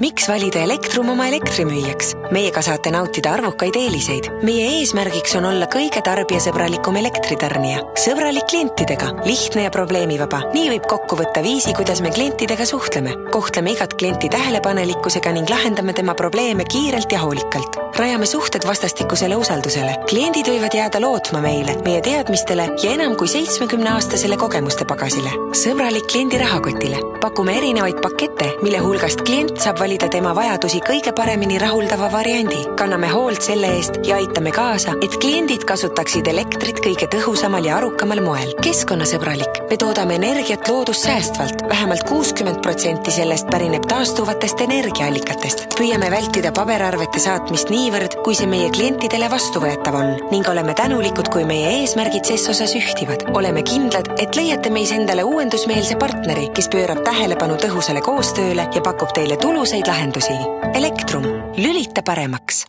Miks valida Elektrum oma elektrimüüjaks? Meiega saate nautida arvukaid eeliseid. Meie eesmärgiks on olla kõige tarbijasõbralikum elektritarnija. Sõbralik klientidega, lihtne ja probleemivaba. Nii võib kokku võtta viisi, kuidas me klientidega suhtleme. Kohtleme igat klienti tähelepanelikkusega ning lahendame tema probleeme kiirelt ja hoolikalt. Rajame suhted vastastikusele usaldusele. Kliendid võivad jääda lootma meile, meie teadmistele ja enam kui 70-aastasele kogemuste pagasile. Sõbralik kliendi rahakotile. Pakume erinevaid pakette, mille hulgast klient saab valida tema vajadusi kõige paremini rahuldava variandi. Kanname hoolt selle eest ja aitame kaasa, et kliendid kasutaksid elektrit kõige tõhusamal ja arukamal moel. Keskkonnasõbralik. Me toodame energiat loodussäästvalt. Vähemalt 60% sellest pärineb taastuvatest energiaallikatest. Püüame vältida paberarvete saatmist niivõrd, kui see meie klientidele vastuvõetav on ning oleme tänulikud, kui meie eesmärgid ses osas ühtivad. Oleme kindlad, et leiate meis endale uuendusmeelse partneri, kes pöörab tähelepanu tõhusale koostööle ja pakub teile tulusaid lahendusi. Elektrum. Lülita paremaks.